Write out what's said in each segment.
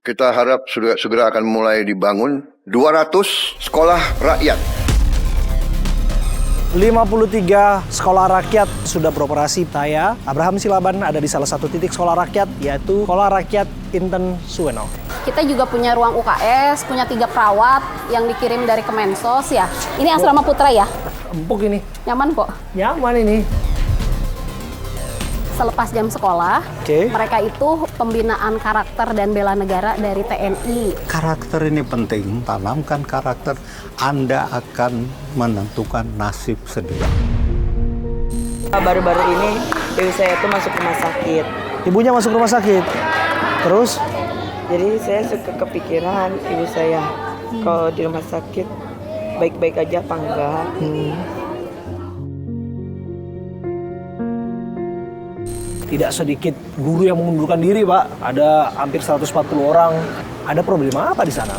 Kita harap segera akan mulai dibangun 200 sekolah rakyat. 53 sekolah rakyat sudah beroperasi. Saya, Abraham Silaban, ada di salah satu titik sekolah rakyat, yaitu Sekolah Rakyat Inten Suweno. Kita juga punya ruang UKS, punya 3 perawat yang dikirim dari Kemensos ya. Ini asrama putra ya? Empuk ini. Nyaman kok. Nyaman ini. Selepas jam sekolah, mereka itu pembinaan karakter dan bela negara dari TNI. Karakter ini penting, tanamkan karakter, Anda akan menentukan nasib sendiri. Baru-baru ini ibu saya itu masuk rumah sakit. Ibunya masuk rumah sakit. Terus? Jadi saya suka kepikiran ibu saya kalau di rumah sakit baik-baik aja apa enggak. Tidak sedikit guru yang mengundurkan diri, Pak. Ada hampir 140 orang. Ada problema apa di sana?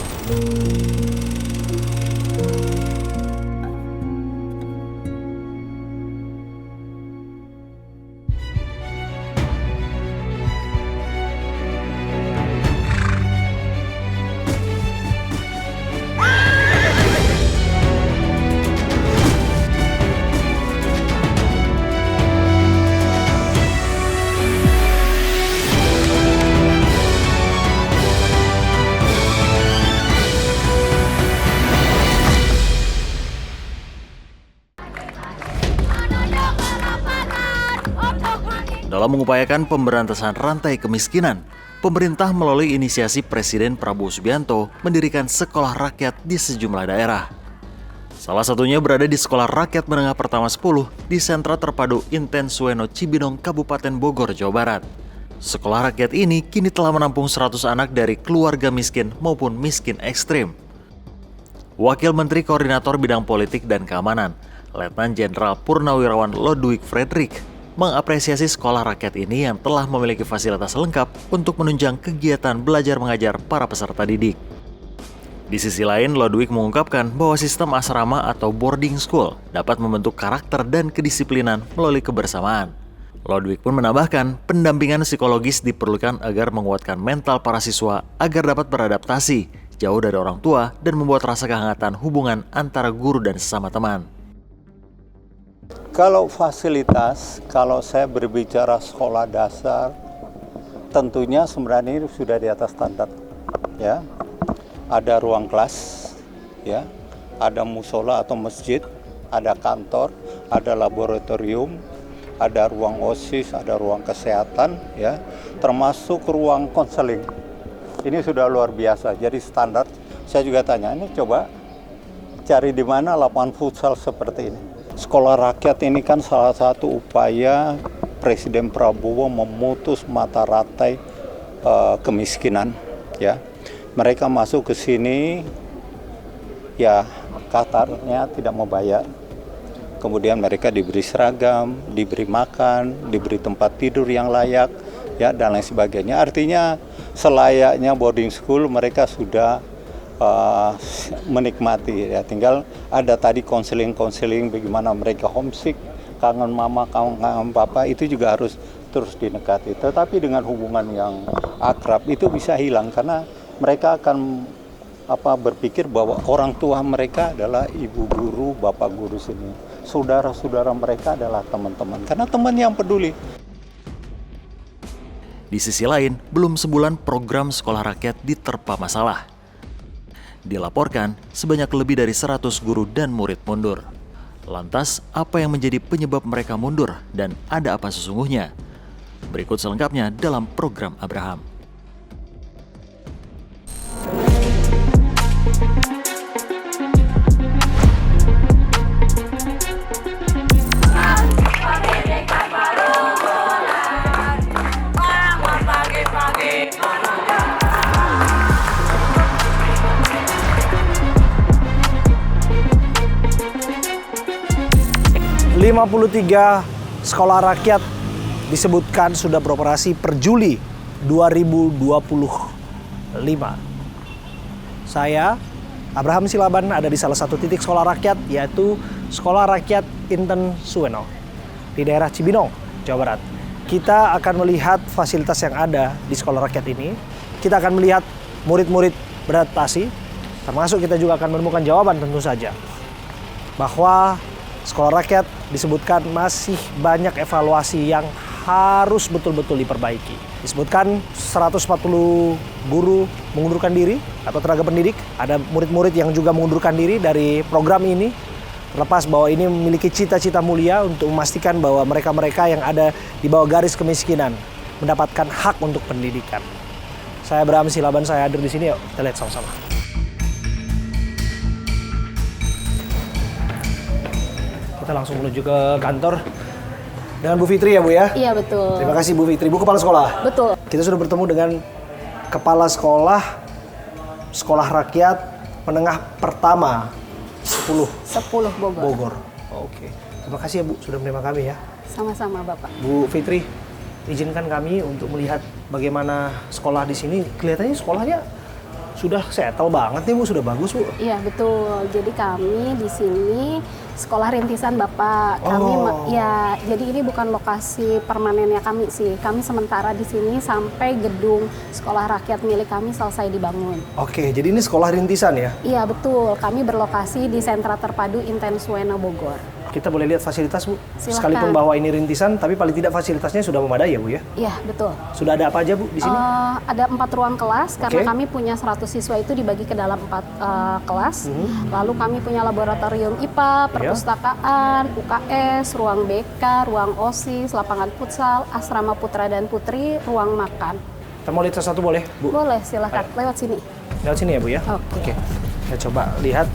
Dalam mengupayakan pemberantasan rantai kemiskinan, pemerintah melalui inisiasi Presiden Prabowo Subianto mendirikan sekolah rakyat di sejumlah daerah. Salah satunya berada di Sekolah Rakyat Menengah Pertama 10 di Sentra Terpadu Inten Suweno Cibinong, Kabupaten Bogor, Jawa Barat. Sekolah rakyat ini kini telah menampung 100 anak dari keluarga miskin maupun miskin ekstrim. Wakil Menteri Koordinator Bidang Politik dan Keamanan, Letnan Jenderal Purnawirawan Lodwig Frederick, mengapresiasi sekolah rakyat ini yang telah memiliki fasilitas lengkap untuk menunjang kegiatan belajar mengajar para peserta didik. Di sisi lain, Lodwig mengungkapkan bahwa sistem asrama atau boarding school dapat membentuk karakter dan kedisiplinan melalui kebersamaan. Lodwig pun menambahkan, pendampingan psikologis diperlukan agar menguatkan mental para siswa agar dapat beradaptasi, jauh dari orang tua, dan membuat rasa kehangatan hubungan antara guru dan sesama teman. Kalau fasilitas, kalau saya berbicara sekolah dasar, tentunya sebenarnya ini sudah di atas standar. Ya, ada ruang kelas, ya, ada musola atau masjid, ada kantor, ada laboratorium, ada ruang OSIS, ada ruang kesehatan, ya, termasuk ruang konseling. Ini sudah luar biasa. Jadi standar. Saya juga tanya, ini coba cari di mana lapangan futsal seperti ini. Sekolah rakyat ini kan salah satu upaya Presiden Prabowo memutus mata rantai kemiskinan. Ya, mereka masuk ke sini, ya Qatarnya tidak membayar. Kemudian mereka diberi seragam, diberi makan, diberi tempat tidur yang layak, ya dan lain sebagainya. Artinya selayaknya boarding school mereka sudah menikmati, ya tinggal ada tadi konseling bagaimana mereka homesick, kangen mama, kangen papa, itu juga harus terus dinekati. Tetapi dengan hubungan yang akrab itu bisa hilang karena mereka akan berpikir bahwa orang tua mereka adalah ibu guru, bapak guru sini, saudara-saudara mereka adalah teman-teman karena teman yang peduli. Di sisi lain, belum sebulan program sekolah rakyat diterpa masalah. Dilaporkan sebanyak lebih dari 100 guru dan murid mundur. Lantas, apa yang menjadi penyebab mereka mundur dan ada apa sesungguhnya? Berikut selengkapnya dalam program Abraham. Lima 53 sekolah rakyat disebutkan sudah beroperasi per Juli 2025. Saya, Abraham Silaban, ada di salah satu titik sekolah rakyat, yaitu Sekolah Rakyat Inten Suweno di daerah Cibinong, Jawa Barat. Kita akan melihat fasilitas yang ada di sekolah rakyat ini. Kita akan melihat murid-murid beradaptasi, termasuk kita juga akan menemukan jawaban tentu saja. Bahwa sekolah rakyat disebutkan masih banyak evaluasi yang harus betul-betul diperbaiki. Disebutkan 140 guru mengundurkan diri atau tenaga pendidik. Ada murid-murid yang juga mengundurkan diri dari program ini. Terlepas bahwa ini memiliki cita-cita mulia untuk memastikan bahwa mereka-mereka yang ada di bawah garis kemiskinan mendapatkan hak untuk pendidikan. Saya Abraham Silaban, saya hadir di sini. Yuk, kita lihat sama-sama. Kita langsung menuju ke kantor dengan Bu Fitri ya Bu ya? Iya betul. Terima kasih Bu Fitri, Bu Kepala Sekolah. Betul. Kita sudah bertemu dengan Kepala Sekolah Rakyat Menengah Pertama 10 Bogor. Bogor. Oke. Terima kasih ya Bu sudah menerima kami ya. Sama-sama Bapak. Bu Fitri, izinkan kami untuk melihat bagaimana sekolah di sini. Kelihatannya sekolahnya sudah settle banget nih Bu, sudah bagus Bu. Iya betul. Jadi kami di sini sekolah rintisan Bapak. Kami ya, jadi ini bukan lokasi permanennya kami sih. Kami sementara di sini sampai gedung sekolah rakyat milik kami selesai dibangun. Oke, jadi ini sekolah rintisan ya? Iya betul. Kami berlokasi di Sentra Terpadu Inten Suweno Bogor. Kita boleh lihat fasilitas Bu? Silakan. Sekalipun bahwa ini rintisan, tapi paling tidak fasilitasnya sudah memadai ya Bu ya? Iya betul. Sudah ada apa aja Bu di sini? Ada 4 ruang kelas karena Oke. kami punya 100 siswa itu dibagi ke dalam 4 kelas. Lalu kami punya laboratorium IPA, perpustakaan, UKS, ruang BK, ruang OSIS, lapangan futsal, asrama putra dan putri, ruang makan. Kita mau lihat satu boleh Bu? Boleh silahkan lewat sini. Lewat sini ya Bu ya? Oke. Kita coba lihat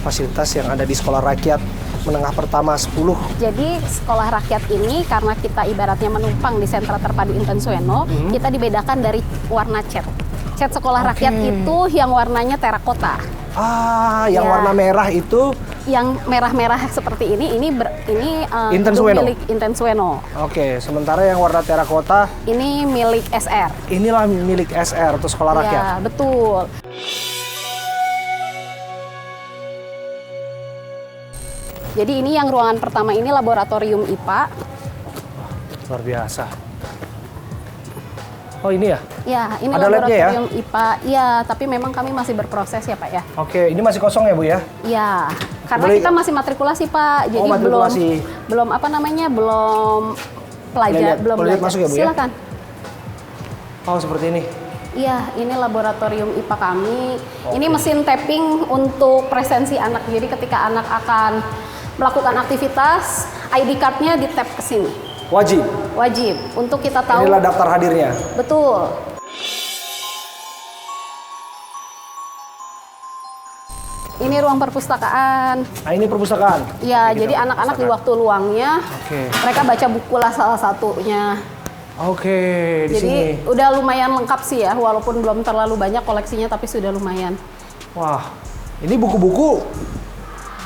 fasilitas yang ada di Sekolah Rakyat Menengah Pertama 10. Jadi sekolah rakyat ini karena kita ibaratnya menumpang di Sentra Terpadu Inten Suweno, kita dibedakan dari warna cat. Cat sekolah rakyat itu yang warnanya terakota. Yang Ya. warna merah itu Yang merah-merah seperti ini Inten gedung Suweno. milik Inten Suweno. oke, sementara yang warna terakota Ini milik SR. inilah milik SR atau Sekolah Rakyat. Ya, betul. Jadi ini yang ruangan pertama ini laboratorium IPA. Luar biasa. Oh ini ya? Ya, ini Ada labnya ya? laboratorium IPA. Iya, tapi memang kami masih berproses ya Pak ya. Oke, ini masih kosong ya Bu ya? Iya, karena Boleh- kita masih matrikulasi Pak. Jadi matrikulasi. belum apa namanya, belum pelajar, belum boleh lihat belajar. masuk ya Bu ya? Silakan. Oh seperti ini. Iya, ini laboratorium IPA kami. Ini mesin tapping untuk presensi anak. Jadi ketika anak akan melakukan aktivitas, ID card-nya di-tap ke sini. Wajib. Wajib untuk kita tahu. Inilah daftar hadirnya. Betul. Ini ruang perpustakaan. Nah ini perpustakaan. Ya, Oke, jadi kita anak-anak di perpustakaan. waktu luangnya Oke. mereka baca buku lah salah satunya. Oke, di Jadi sini. udah lumayan lengkap sih ya, walaupun belum terlalu banyak koleksinya tapi sudah lumayan. Wah, ini buku-buku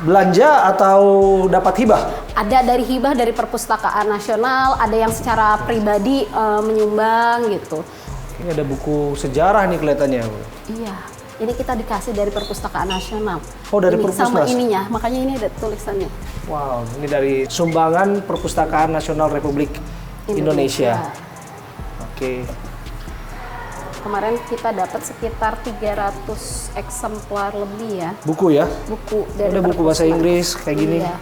belanja atau dapat hibah? Ada dari hibah dari Perpustakaan Nasional, ada yang secara pribadi menyumbang gitu. Ini ada buku sejarah nih kelihatannya. Iya, ini kita dikasih dari Perpustakaan Nasional. Oh, dari Ini sama Perpusnas. ininya, makanya ini ada tulisannya. Wow, ini dari sumbangan Perpustakaan Nasional Republik Indonesia. Oke. Kemarin kita dapat sekitar 300 eksemplar lebih ya, Buku ya? buku dari Ada buku bahasa Perpusnas. Inggris kayak gini. Iya,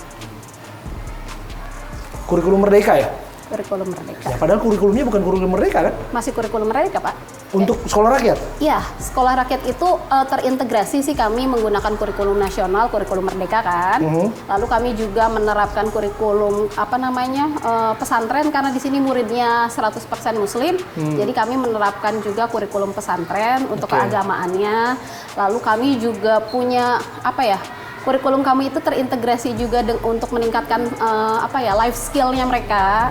Kurikulum Merdeka ya? kurikulum Merdeka. Ya, padahal kurikulumnya bukan kurikulum Merdeka kan? Masih kurikulum Merdeka, Pak? Untuk sekolah rakyat. Iya, sekolah rakyat itu terintegrasi sih, kami menggunakan kurikulum nasional, kurikulum Merdeka kan. Lalu kami juga menerapkan kurikulum pesantren karena di sini muridnya 100% muslim. Jadi kami menerapkan juga kurikulum pesantren untuk Oke. keagamaannya. Lalu kami juga punya kurikulum kami itu terintegrasi juga untuk meningkatkan life skill-nya mereka.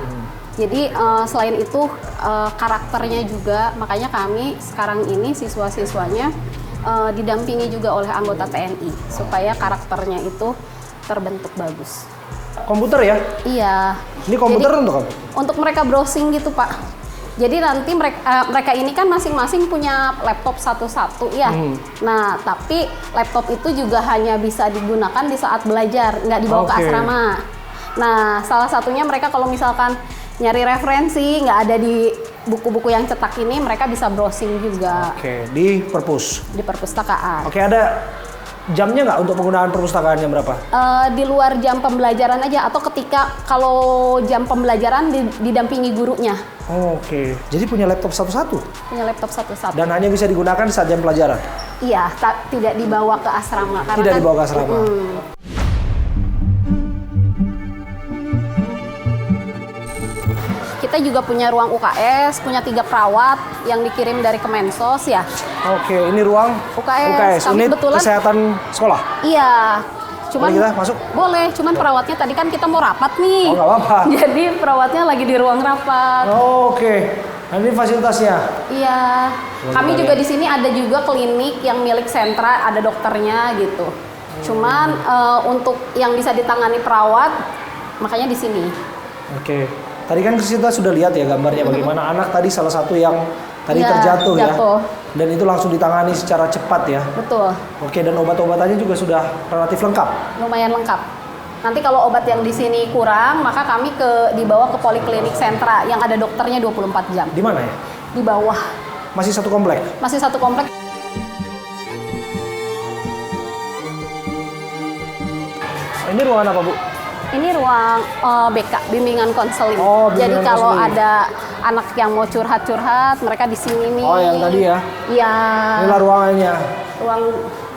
Jadi selain itu karakternya juga, makanya kami sekarang ini siswa-siswanya didampingi juga oleh anggota TNI supaya karakternya itu terbentuk bagus. Komputer ya? Iya. Ini komputer Jadi, untuk apa? Untuk mereka browsing gitu Pak. Jadi nanti mereka ini kan masing-masing punya laptop satu-satu ya. Nah, tapi laptop itu juga hanya bisa digunakan di saat belajar, nggak dibawa ke Oke. asrama. Nah, salah satunya mereka kalau misalkan nyari referensi nggak ada di buku-buku yang cetak ini mereka bisa browsing juga Oke, di perpus. di perpustakaan. Oke, ada jamnya nggak untuk penggunaan perpustakaan jam berapa? Di luar jam pembelajaran aja atau ketika kalau jam pembelajaran didampingi gurunya. Oke, jadi punya laptop satu-satu Punya laptop satu-satu. dan hanya bisa digunakan saat jam pelajaran. Iya, tidak dibawa ke asrama. Karena Tidak kan- dibawa ke asrama. Kita juga punya ruang UKS, punya 3 perawat yang dikirim dari Kemensos ya. Oke, ini ruang UKS. Kami unit kebetulan- kesehatan sekolah. Iya. Cuman Boleh kita masuk? Boleh, cuman perawatnya tadi kan kita mau rapat nih. Oh, nggak apa-apa. Jadi perawatnya lagi di ruang rapat. Oke, nah, ini fasilitasnya. Iya. Kami juga di sini ada juga klinik yang milik sentra, ada dokternya gitu. Cuman untuk yang bisa ditangani perawat, makanya di sini. Oke, tadi kan kita sudah lihat ya gambarnya bagaimana anak tadi salah satu yang tadi Iya, terjatuh ya. jatuh. Dan itu langsung ditangani secara cepat ya. Betul, Oke, dan obat-obatannya juga sudah relatif lengkap. lumayan lengkap. Nanti kalau obat yang di sini kurang, maka kami dibawa ke poliklinik sentra yang ada dokternya 24 jam. Di mana ya? Di bawah. Masih satu komplek. Masih satu komplek. Ini ruangan apa, Bu? Ini ruang BK, bimbingan konseling. Oh, bimbingan Jadi kalau konseling. ada anak yang mau curhat-curhat, mereka di sini nih. Oh, yang tadi ya. Iya. Inilah ruangannya. Ruang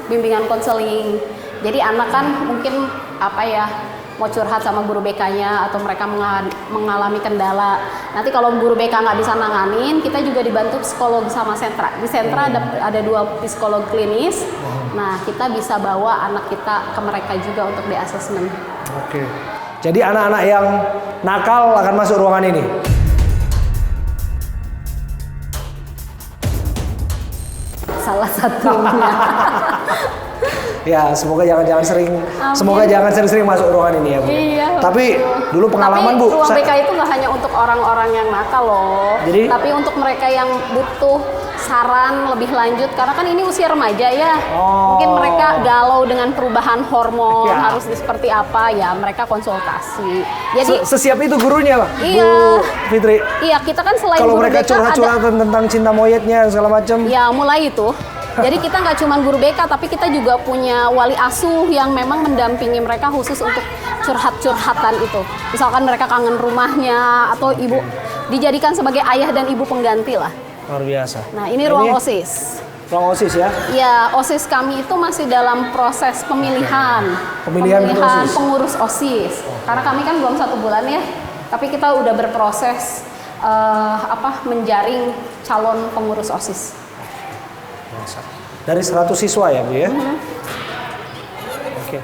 bimbingan konseling. Jadi anak kan mungkin apa ya, mau curhat sama guru BK-nya atau mereka mengalami kendala. Nanti kalau guru BK nggak bisa nanganin, kita juga dibantu psikolog sama sentra. Di sentra ada 2 psikolog klinis. Nah, kita bisa bawa anak kita ke mereka juga untuk di asesmen. Oke. Jadi anak-anak yang nakal akan masuk ruangan ini. Salah satunya. Ya, semoga jangan sering, Amin. semoga jangan sering-sering masuk ruangan ini ya, Bu. Iya, Tapi betul. dulu pengalaman, Tapi Bu. ruang BK itu nggak hanya untuk orang-orang yang nakal loh. Jadi? Tapi untuk mereka yang butuh saran lebih lanjut, karena kan ini usia remaja ya. Oh. Mungkin mereka galau dengan perubahan hormon, Ya. harus seperti apa ya, mereka konsultasi. Jadi Sesiap itu gurunya, Pak. Iya. Bu Fitri. iya, kita kan selain Kalau guru mereka BK curhat-curhat tentang cinta monyetnya segala macam. ya mulai itu. Jadi kita nggak cuma guru BK, tapi kita juga punya wali asuh yang memang mendampingi mereka khusus untuk curhat-curhatan itu. Misalkan mereka kangen rumahnya atau ibu dijadikan sebagai ayah dan ibu pengganti lah. Luar biasa. Nah, ini ruang OSIS. Ruang OSIS ya. Ya, OSIS kami itu masih dalam proses pemilihan. Pemilihan untuk OSIS. pengurus OSIS. Karena kami kan belum 1 bulan ya, tapi kita udah berproses menjaring calon pengurus OSIS. Dari 100 siswa ya, Bu ya. Oke.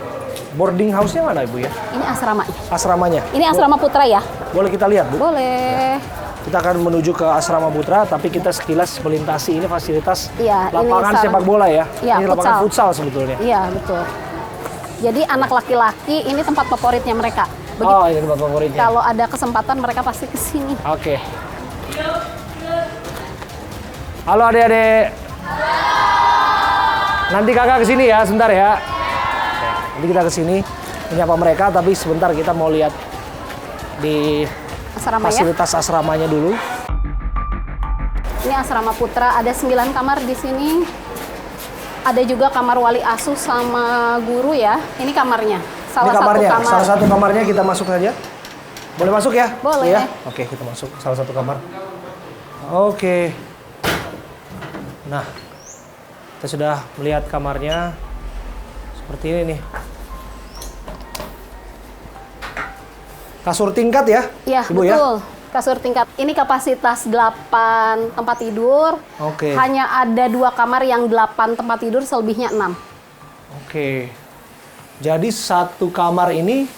Boarding house-nya mana, Ibu ya? Ini asramanya. Asramanya. Ini asrama putra ya? Boleh kita lihat, Bu? Boleh. Kita akan menuju ke Asrama Putra, tapi kita sekilas melintasi ini fasilitas Iya, ini lapangan sarang- sepak bola ya. Iya, Ini lapangan futsal. futsal sebetulnya. Iya, betul. Jadi anak laki-laki ini tempat favoritnya mereka. Oh, ini tempat favoritnya. Kalau ada kesempatan mereka pasti ke sini. Oke. Halo adik-adik. Nanti kakak kesini ya, sebentar ya. Nanti kita kesini menyapa mereka, tapi sebentar kita mau lihat di Asrama ya. fasilitas asramanya dulu. Ini asrama putra, ada 9 kamar di sini. Ada juga kamar wali asuh sama guru ya. Ini kamarnya. Ini kamarnya, satu kamar. salah satu kamarnya kita masuk saja. Boleh masuk ya? Boleh. Ya? Oke, kita masuk salah satu kamar. Oke. Nah, kita sudah melihat kamarnya seperti ini nih. Kasur tingkat ya, Iya, Ibu betul. ya? Kasur tingkat. Ini kapasitas 8 tempat tidur. Oke. Hanya ada 2 kamar yang 8 tempat tidur, selebihnya 6. Oke. Jadi satu kamar ini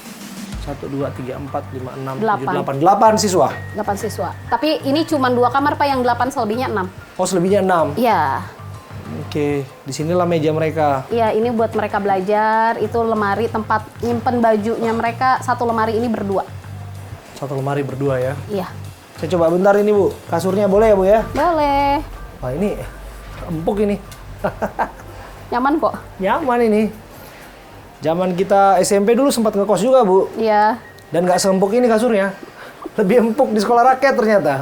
1, 2, 3, 4, 5, 6, 7, 8. 8 siswa. 8 siswa. Tapi ini cuma 2 kamar Pak, yang 8 selebihnya 6. Oh, selebihnya 6. Iya. Oke, disinilah meja mereka. Iya, ini buat mereka belajar. Itu lemari tempat nyimpen bajunya mereka. Satu lemari ini berdua. Satu lemari berdua ya. Iya. Saya coba bentar ini, Bu. Kasurnya boleh ya, Bu ya? Boleh. Wah, ini empuk ini. Nyaman kok. Nyaman ini. Zaman kita SMP dulu sempat ngekos juga, Bu. Iya. Dan nggak seempuk ini kasurnya. Lebih empuk di sekolah rakyat ternyata.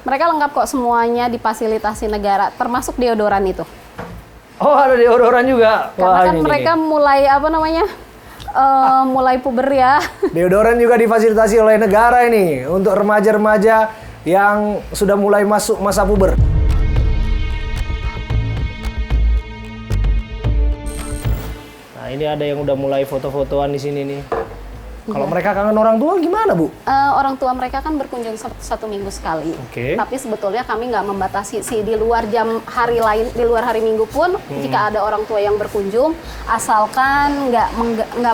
Mereka lengkap kok, semuanya difasilitasi negara, termasuk deodoran itu. Oh, ada deodoran juga. Karena kan ini mereka nih. mulai mulai puber ya. Deodoran juga difasilitasi oleh negara ini untuk remaja-remaja yang sudah mulai masuk masa puber. Nah, ini ada yang udah mulai foto-fotoan di sini nih. Kalau mereka kangen orang tua gimana, Bu? Orang tua mereka kan berkunjung satu minggu sekali. Oke. Tapi sebetulnya kami nggak membatasi sih di luar jam hari lain, di luar hari Minggu pun jika ada orang tua yang berkunjung, asalkan nggak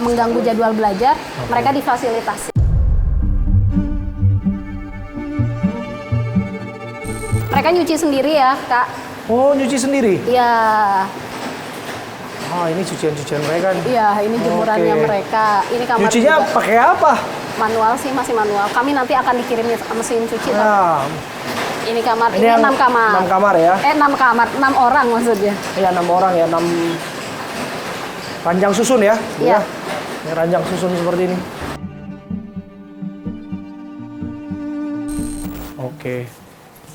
mengganggu jadwal belajar, mereka difasilitasi. Mereka nyuci sendiri ya, Kak. Oh, nyuci sendiri? Iya, Oh, ini cucian-cucian mereka nih. iya ini jemurannya Oke. mereka. Ini kamar Nyucinya juga. pakai apa? Manual sih, masih manual. Kami nanti akan dikirim mesin cuci. Tapi Nah, ini kamar, ini ini yang 6 kamar. 6 kamar ya? 6 kamar, 6 orang maksudnya. Ya 6 orang ya, 6 ranjang susun ya? Bu, Iya. ya? Ini ranjang susun seperti ini. Oke.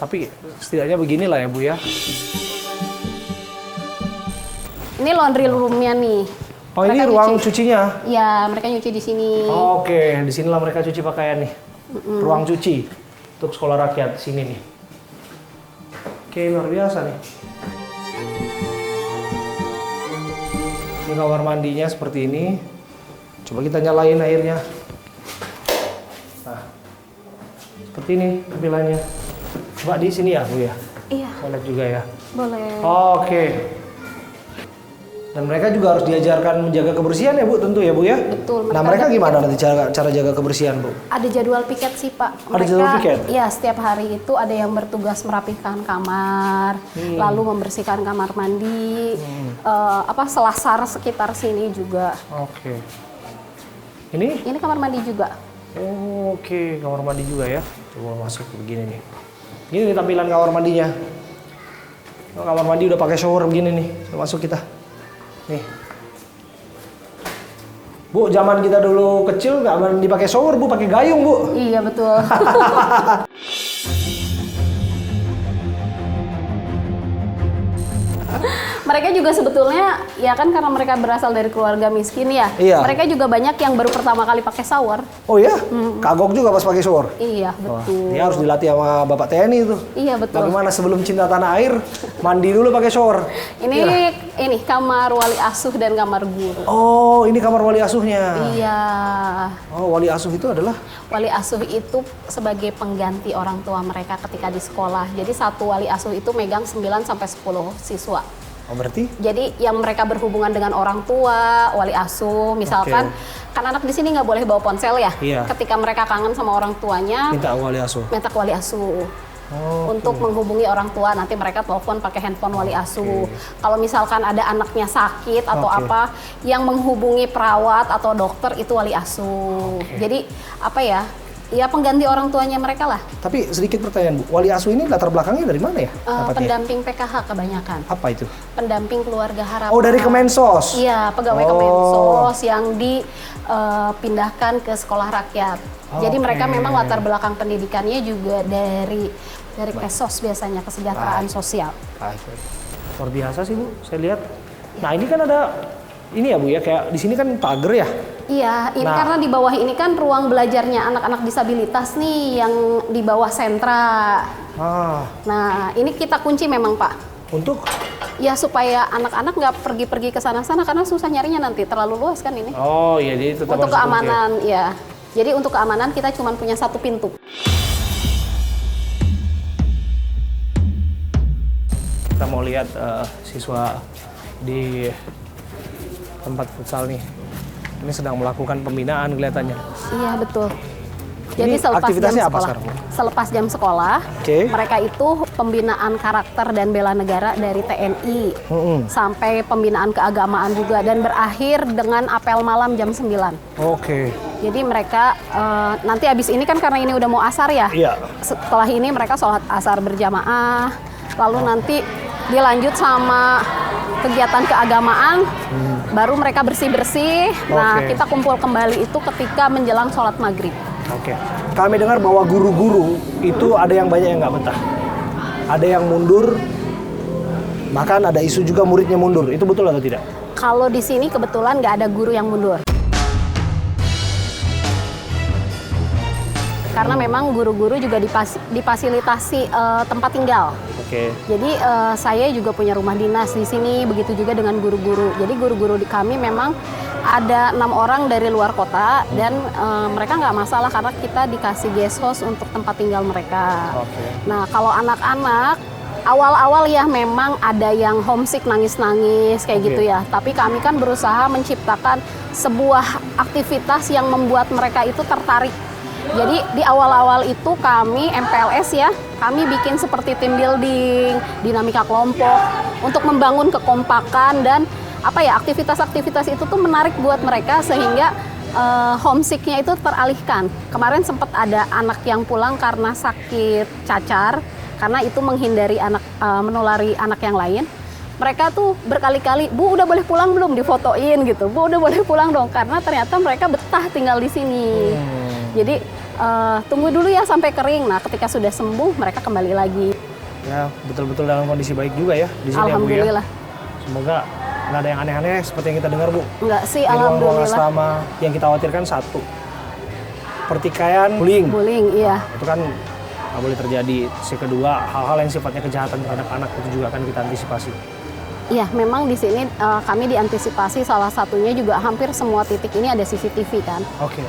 Tapi setidaknya beginilah ya, Bu ya. Ini laundry room-nya nih. Oh, ini Mereka ruang nyuci. cucinya. Ya, mereka nyuci di sini. Oke, di sinilah mereka cuci pakaian nih. Ruang cuci untuk sekolah rakyat sini nih. Oke, luar biasa nih. Ini kamar mandinya seperti ini. Coba kita nyalain airnya. Nah, seperti ini tampilannya. Coba di sini ya, Bu ya. Iya, Toilet juga ya. boleh. Oke. Dan mereka juga harus diajarkan menjaga kebersihan ya, Bu, tentu ya, Bu ya. Betul, Nah, mereka mereka ada gimana nanti cara jaga kebersihan, Bu? Ada jadwal piket sih, Pak. Ada jadwal piket? Iya, setiap hari itu ada yang bertugas merapihkan kamar, lalu membersihkan kamar mandi, selasar sekitar sini juga. Oke. Ini? Ini kamar mandi juga. Oh, oke, kamar mandi juga ya. Coba masuk begini nih. Ini nih tampilan kamar mandinya. Oh, kamar mandi udah pakai shower begini nih. Kita masuk kita. Nih. Bu, zaman kita dulu kecil nggak mandi pakai shower, Bu, pakai gayung, Bu. Iya, betul. Mereka juga sebetulnya ya kan karena mereka berasal dari keluarga miskin ya. Iya. Mereka juga banyak yang baru pertama kali pakai shower. Oh ya? Kagok juga pas pakai shower. Iya, Wah, betul. dia harus dilatih sama Bapak TNI itu. Iya, betul. Bagaimana sebelum cinta tanah air, mandi dulu pakai shower. Ini Iya. ini kamar wali asuh dan kamar guru. Oh, ini kamar wali asuhnya. Iya. Oh, wali asuh itu adalah? Wali asuh itu sebagai pengganti orang tua mereka ketika di sekolah. Jadi satu wali asuh itu megang 9 sampai 10 siswa. Oh, berarti? Jadi yang mereka berhubungan dengan orang tua, wali asuh, misalkan kan anak di sini nggak boleh bawa ponsel ya. Iya. Ketika mereka kangen sama orang tuanya, Minta wali asuh. minta ke wali asuh. Oh, Untuk menghubungi orang tua, nanti mereka telepon pakai handphone wali asuh. Kalau misalkan ada anaknya sakit atau Oke. apa, yang menghubungi perawat atau dokter itu wali asuh. Jadi apa ya? Ya pengganti orang tuanya mereka lah. tapi sedikit pertanyaan, Bu. Wali asuh ini latar belakangnya dari mana ya? Dapatnya? Pendamping PKH kebanyakan. Apa itu? Pendamping keluarga harapan. Oh, dari Kemensos? Iya, pegawai Oh. Kemensos yang dipindahkan ke sekolah rakyat. Jadi Oke. mereka memang latar belakang pendidikannya juga dari Kesos biasanya, kesejahteraan sosial. Luar biasa sih, Bu. Saya lihat. Nah, ini kan ada ini ya, Bu ya, kayak di sini kan pagar ya. Iya, ini Nah. karena di bawah ini kan ruang belajarnya anak-anak disabilitas nih yang di bawah sentra. Ah, Nah, ini kita kunci memang, Pak. untuk Ya supaya anak-anak nggak pergi-pergi ke sana-sana karena susah nyarinya nanti, terlalu luas kan ini. oh iya, jadi tetap Untuk harus dikunci ya. keamanan, ya. Jadi untuk keamanan kita cuma punya satu pintu. Kita mau lihat siswa di tempat futsal nih. Ini sedang melakukan pembinaan kelihatannya. Iya, betul. Jadi Ini selepas jam aktivitasnya apa sekolah, sekarang, Bu? selepas jam sekolah, Oke. mereka itu pembinaan karakter dan bela negara dari TNI, sampai pembinaan keagamaan juga, dan berakhir dengan apel malam jam 9. Oke. Jadi mereka nanti abis ini kan karena ini udah mau asar ya, Iya. setelah ini mereka sholat asar berjamaah, lalu nanti dilanjut sama kegiatan keagamaan, baru mereka bersih-bersih. Nah, Oke. kita kumpul kembali itu ketika menjelang sholat maghrib. Oke. Kami dengar bahwa guru-guru itu ada yang banyak yang nggak betah. Ada yang mundur, bahkan ada isu juga muridnya mundur. Itu betul atau tidak? Kalau di sini kebetulan nggak ada guru yang mundur. Karena memang guru-guru juga difasilitasi tempat tinggal. Oke. Jadi saya juga punya rumah dinas di sini, begitu juga dengan guru-guru. Jadi guru-guru di kami memang ada 6 orang dari luar kota dan mereka nggak masalah karena kita dikasih guest house untuk tempat tinggal mereka. Oke. Nah kalau anak-anak awal-awal ya memang ada yang homesick nangis-nangis kayak Oke. gitu ya. Tapi kami kan berusaha menciptakan sebuah aktivitas yang membuat mereka itu tertarik. Jadi di awal-awal itu kami MPLS ya, kami bikin seperti team building, dinamika kelompok untuk membangun kekompakan dan apa ya aktivitas-aktivitas itu tuh menarik buat mereka sehingga homesicknya itu teralihkan. Kemarin sempat ada anak yang pulang karena sakit cacar, karena itu menghindari anak menulari anak yang lain. Mereka tuh berkali-kali, Bu udah boleh pulang belum, difotoin gitu. Bu udah boleh pulang dong, karena ternyata mereka betah tinggal di sini. Jadi tunggu dulu ya sampai kering. Nah ketika sudah sembuh mereka kembali lagi. Ya betul-betul dalam kondisi baik juga ya di sini ya Bu ya. Alhamdulillah. Semoga nggak ada yang aneh-aneh seperti yang kita dengar Bu. Enggak sih, Di ruang-ruang alhamdulillah. asrama yang kita khawatirkan satu, pertikaian, bullying. Bullying, iya. Itu kan nggak boleh terjadi. Si kedua, hal-hal yang sifatnya kejahatan terhadap anak itu juga akan kita antisipasi. Iya, memang di sini kami diantisipasi salah satunya juga hampir semua titik ini ada CCTV kan. Oke.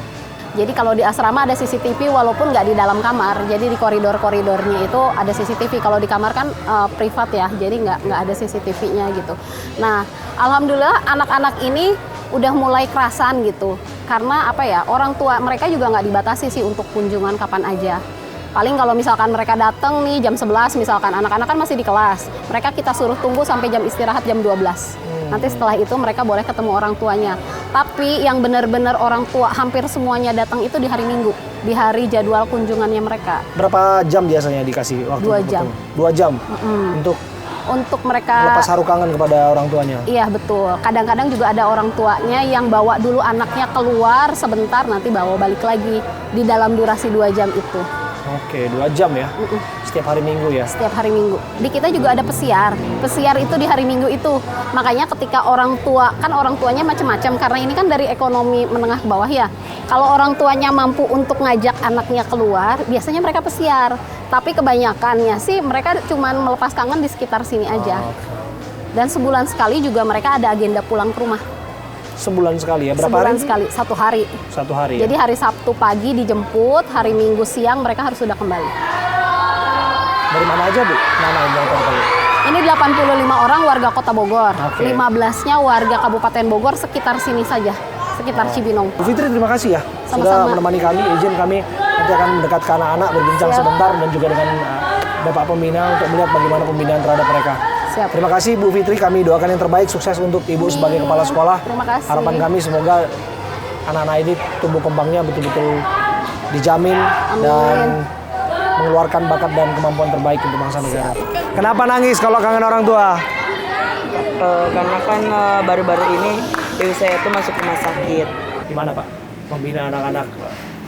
Jadi kalau di asrama ada CCTV walaupun nggak di dalam kamar, jadi di koridor-koridornya itu ada CCTV. Kalau di kamar kan privat ya, jadi nggak ada CCTV-nya gitu. Nah, alhamdulillah anak-anak ini udah mulai kerasan gitu. Karena apa ya, orang tua mereka juga nggak dibatasi sih untuk kunjungan kapan aja. Paling kalau misalkan mereka datang nih jam 11 misalkan, anak-anak kan masih di kelas. Mereka kita suruh tunggu sampai jam istirahat jam 12. Nanti setelah itu mereka boleh ketemu orang tuanya. Tapi yang benar-benar orang tua hampir semuanya datang itu di hari Minggu, di hari jadwal kunjungannya mereka. Berapa jam biasanya dikasih waktu? 2 jam. 2 jam Untuk mereka melepas haru kangen kepada orang tuanya. Iya betul. Kadang-kadang juga ada orang tuanya yang bawa dulu anaknya keluar sebentar, nanti bawa balik lagi di dalam durasi 2 jam itu. Oke, 2 jam ya? Setiap hari Minggu ya? Setiap hari Minggu. Di kita juga ada pesiar. Pesiar itu di hari Minggu itu. Makanya ketika orang tua, kan orang tuanya macam-macam karena ini kan dari ekonomi menengah ke bawah ya. Kalau orang tuanya mampu untuk ngajak anaknya keluar, biasanya mereka pesiar. Tapi kebanyakannya sih mereka cuma melepas kangen di sekitar sini aja. Dan sebulan sekali juga mereka ada agenda pulang ke rumah. Sebulan sekali ya? Berapa Sebulan hari? sekali, 1 hari. 1 hari ya? Jadi hari Sabtu pagi dijemput, hari Minggu siang mereka harus sudah kembali. Dari mana aja Bu? Nana yang berapa kali? Ini 85 orang warga Kota Bogor, Oke. 15-nya warga Kabupaten Bogor sekitar sini saja, sekitar Cibinong. Bu Fitri terima kasih ya sudah Sama-sama. menemani kami. Izin kami nanti akan mendekat ke anak-anak berbincang Siap. sebentar dan juga dengan Bapak Pembina untuk melihat bagaimana pembinaan terhadap mereka. Siap. Terima kasih Bu Fitri, kami doakan yang terbaik, sukses untuk Ibu sebagai kepala sekolah. Terima kasih. Harapan kami semoga anak-anak ini tumbuh kembangnya betul-betul dijamin dan mengeluarkan bakat dan kemampuan terbaik untuk bangsa negara. Kenapa nangis kalau kangen orang tua? Karena kan baru-baru ini ibu saya itu masuk rumah sakit. Gimana Pak membina anak-anak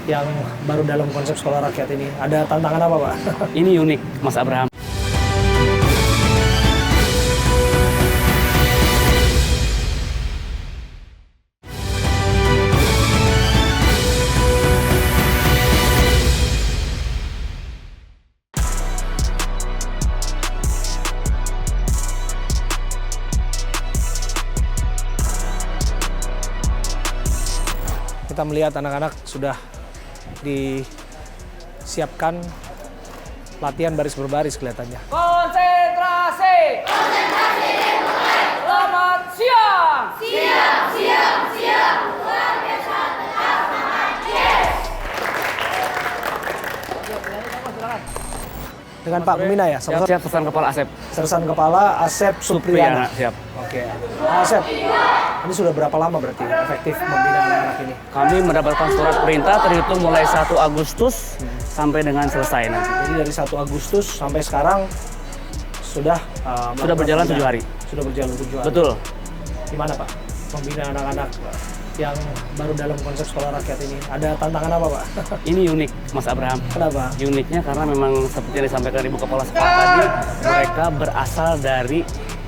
yang baru dalam konsep sekolah rakyat ini? Ada tantangan apa Pak? Ini unik, Mas Abraham. Kita melihat anak-anak sudah disiapkan latihan baris berbaris kelihatannya. Konsentrasi. Konsentrasi. Selamat siang. Siang, siang, siang. Luar biasa tetap semangat. Yes. Dengan Pak Pembina ya? Sama-sama. Siap, pesan Kepala Asep. Sersan Kepala Asep Supriyana. Siap. Oke. Asep, ini sudah berapa lama berarti efektif membina anak-anak ini? Kami mendapatkan surat perintah terhitung mulai 1 Agustus sampai dengan selesai nanti. Jadi dari 1 Agustus sampai sekarang sudah Sudah berjalan 7 hari. Sudah berjalan 7 hari. Betul. Gimana Pak? Membina anak-anak yang baru dalam konsep sekolah rakyat ini? Ada tantangan apa, Pak? Ini unik, Mas Abraham. Kenapa? Uniknya karena memang seperti yang disampaikan Ibu Kepala Sekolah tadi, mereka berasal dari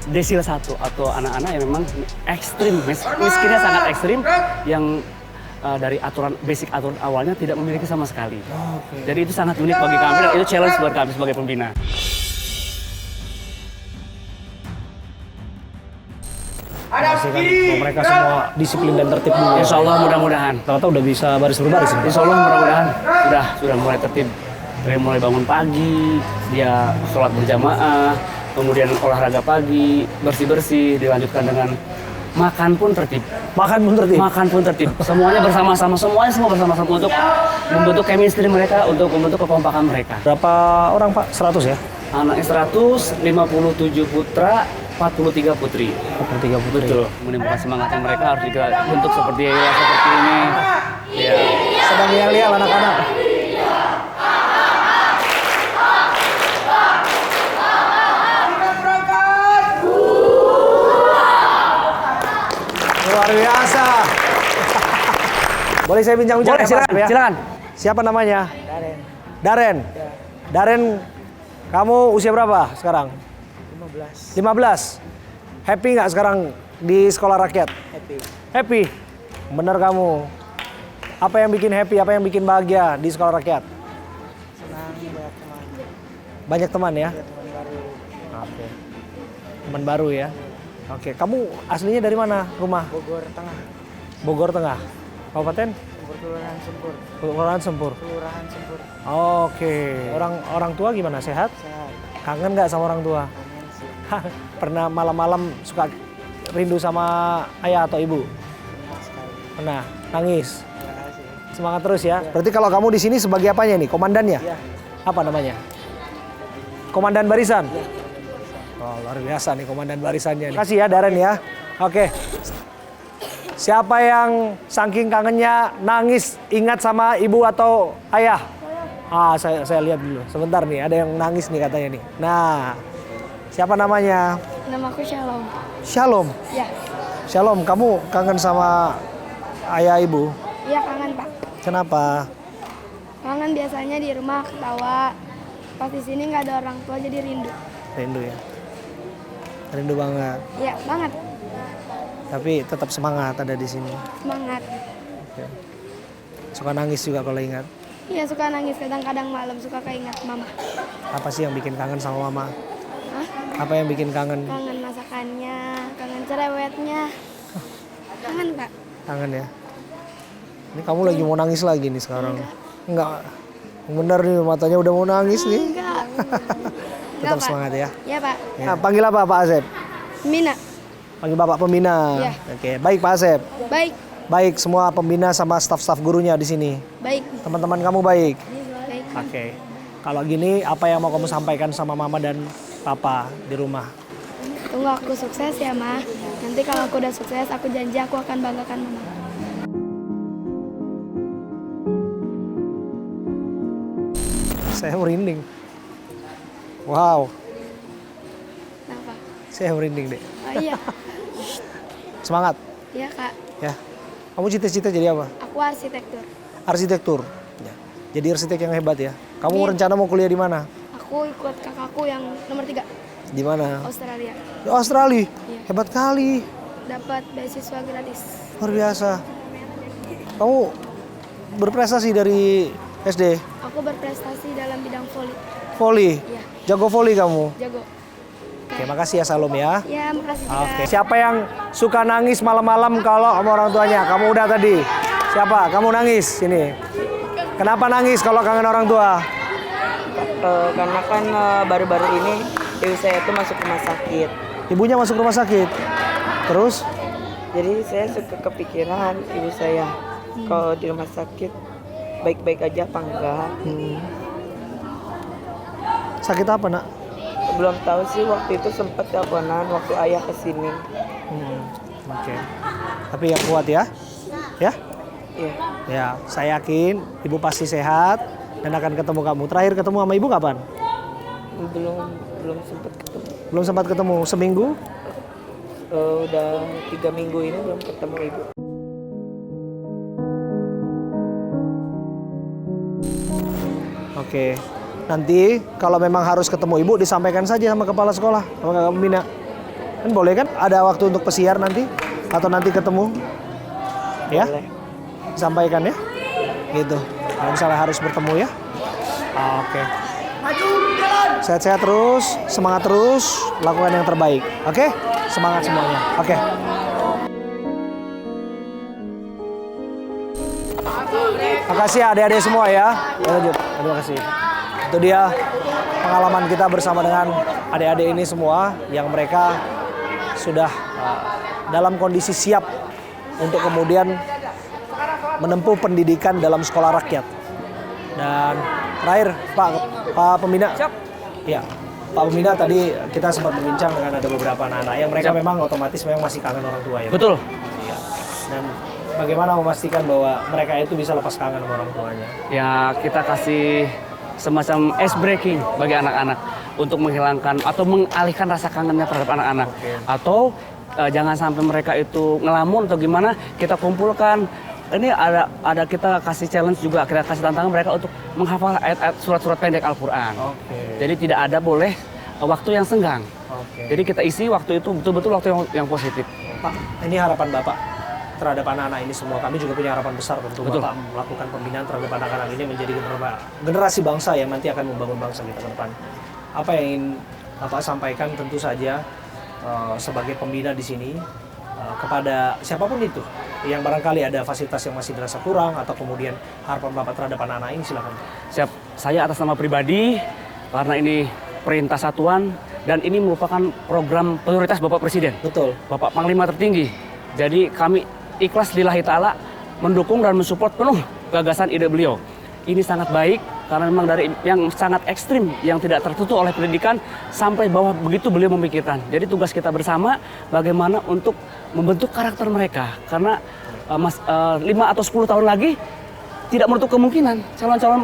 desil 1 atau anak-anak yang memang ekstrim, miskinnya sangat ekstrim, yang dari basic aturan awalnya tidak memiliki sama sekali. Jadi itu sangat unik bagi kami dan itu challenge buat kami sebagai pembina. Pastikan bahwa mereka semua disiplin dan tertib dulu. Insya Allah mudah-mudahan. Tahu-tahu udah bisa baris berbaris. Insya Allah mudah-mudahan sudah mulai tertib. Dari mulai bangun pagi, dia sholat berjamaah, kemudian olahraga pagi, bersih-bersih, dilanjutkan dengan makan pun tertib. Makan pun tertib? Makan pun tertib. Semuanya bersama-sama, semua bersama-sama untuk membentuk chemistry mereka, untuk membentuk kekompakan mereka. Berapa orang, Pak? 100 ya? Anaknya 100, 57 putra, 43 putri. 43 putri. Betul, menimbulkan semangatnya mereka harus juga bentuk seperti ini. Ya. Sedang lihat anak-anak. Luar biasa. Boleh saya bincang-bincang? Boleh, silakan. Siapa namanya? Daren. Daren, kamu usia berapa sekarang? 15. Happy nggak sekarang di sekolah rakyat? Happy. Bener kamu. Apa yang bikin happy? Apa yang bikin bahagia di sekolah rakyat? Senang banyak teman. Banyak teman ya? Teman baru. Oke. Teman baru ya? Oke. Kamu aslinya dari mana rumah? Bogor Tengah. Bogor Tengah. Kabupaten? Kelurahan Sempur. Kelurahan Sempur. Kelurahan Sempur. Oke. Orang tua gimana? Sehat? Sehat. Kangen nggak sama orang tua? Kangen sih. Pernah malam-malam suka rindu sama ayah atau ibu? Senang sekali. Pernah? Nangis? Terima kasih. Semangat terus ya. Berarti kalau kamu di sini sebagai apanya nih? Komandannya? Iya. Apa namanya? Komandan barisan? Oh, luar biasa nih komandan barisannya. Terima kasih ya Daren ya. Oke. Siapa yang saking kangennya nangis ingat sama ibu atau ayah? Saya lihat dulu. Sebentar nih, ada yang nangis nih katanya nih. Nah, siapa namanya? Namaku Shalom. Shalom. Ya. Shalom, kamu kangen sama ayah ibu? Iya kangen Pak. Kenapa? Kangen biasanya di rumah ketawa. Pas di sini nggak ada orang tua jadi rindu. Rindu ya. Rindu banget. Iya banget. Tapi tetap semangat ada di sini. Semangat. Oke. Suka nangis juga kalau ingat. Iya suka nangis kadang-kadang malam suka keinget mama. Apa sih yang bikin kangen sama mama? Hah? Apa yang bikin kangen? Kangen masakannya, kangen cerewetnya. Kangen Pak. Kangen ya. Ini kamu lagi mau nangis lagi nih sekarang? Enggak. Bener nih matanya udah mau nangis nih. Enggak. Tetap Pak. semangat ya. Iya Pak. Ya, panggil apa Pak Asep? Mina. Panggil Bapak Pembina. Iya. Oke, baik Pak Asep. Baik. Baik semua pembina sama staf-staf gurunya di sini. Baik. Teman-teman kamu baik. Baik. Oke. Kalau gini apa yang mau kamu sampaikan sama mama dan papa di rumah? Tunggu aku sukses ya Ma. Nanti kalau aku udah sukses aku janji aku akan banggakan mama. Saya merinding. Wow, Kenapa? saya merinding deh. Oh iya. Semangat Iya Kak. ya. Kamu cita-cita jadi apa? Aku arsitektur. Arsitektur. Ya. Jadi arsitek yang hebat ya. Kamu Amin. rencana mau kuliah di mana? Aku ikut kakakku yang nomor 3 Di mana? Australia. Di Australia. Iya. Hebat kali. Dapat beasiswa gratis. Luar biasa. Kamu berprestasi dari SD. Aku berprestasi dalam bidang voli. Voli. Iya. Jago voli kamu. Jago. Oke, makasih ya Salom ya. Ya, makasih juga. Oke. Siapa yang suka nangis malam-malam kalau sama orang tuanya? Kamu udah tadi. Siapa? Kamu nangis sini. Kenapa nangis kalau kangen orang tua? Karena kan baru-baru ini ibu saya itu masuk rumah sakit. Ibunya masuk rumah sakit. Terus? Jadi saya suka kepikiran ibu saya kalau di rumah sakit baik-baik aja apa enggak. Sakit apa nak? Belum tahu sih, waktu itu sempat teleponan waktu ayah kesini. Oke. Tapi yang kuat ya. Ya? Iya. Ya, saya yakin ibu pasti sehat dan akan ketemu kamu. Terakhir ketemu sama ibu kapan? Belum sempat ketemu. Belum sempat ketemu. Seminggu? Udah 3 minggu ini belum ketemu ibu. Oke. Nanti kalau memang harus ketemu ibu disampaikan saja sama kepala sekolah, sama kakak pembina. Kan boleh kan? Ada waktu untuk pesiar nanti atau nanti ketemu? Ya? Boleh. Sampaikan ya. Gitu. Kalau misalnya harus bertemu ya. Oke. Sehat-sehat terus, semangat terus, lakukan yang terbaik. Oke? Semangat semuanya. Oke. Makasih ya adik-adik semua ya. Lanjut. Terima kasih. Itu dia pengalaman kita bersama dengan adik-adik ini semua yang mereka sudah dalam kondisi siap untuk kemudian menempuh pendidikan dalam sekolah rakyat. Dan terakhir Pak Pembina. Ya, Pak Pembina tadi kita sempat berbincang dengan ada beberapa anak-anak yang mereka memang otomatis memang masih kangen orang tua ya. Betul. Ya. Dan bagaimana memastikan bahwa mereka itu bisa lepas kangen sama orang tuanya? Ya, kita kasih semacam ice breaking bagi anak-anak untuk menghilangkan atau mengalihkan rasa kangennya terhadap anak-anak. Atau jangan sampai mereka itu ngelamun atau gimana, kita kumpulkan. Ini ada kita kasih challenge juga, kita kasih tantangan mereka untuk menghafal ayat-ayat surat-surat pendek Al-Quran. Jadi tidak ada boleh waktu yang senggang. Jadi kita isi waktu itu betul-betul waktu yang positif. Pak, ini harapan Bapak terhadap anak-anak ini semua. Kami juga punya harapan besar tentu Bapak melakukan pembinaan terhadap anak-anak ini menjadi generasi bangsa yang nanti akan membangun bangsa kita ke depan. Apa yang ingin Bapak sampaikan tentu saja sebagai pembina di sini kepada siapapun itu yang barangkali ada fasilitas yang masih dirasa kurang atau kemudian harapan Bapak terhadap anak-anak ini, silakan. Siap, saya atas nama pribadi karena ini perintah satuan dan ini merupakan program prioritas Bapak Presiden. Betul. Bapak Panglima tertinggi. Jadi kami ikhlas lillahi ta'ala mendukung dan mensupport penuh gagasan ide beliau. Ini sangat baik karena memang dari yang sangat ekstrim yang tidak tertutup oleh pendidikan sampai bawah begitu beliau memikirkan. Jadi tugas kita bersama bagaimana untuk membentuk karakter mereka karena 5 atau 10 tahun lagi tidak menutup kemungkinan calon-calon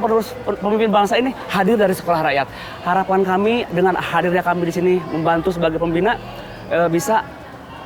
pemimpin bangsa ini hadir dari sekolah rakyat. Harapan kami dengan hadirnya kami di sini membantu sebagai pembina bisa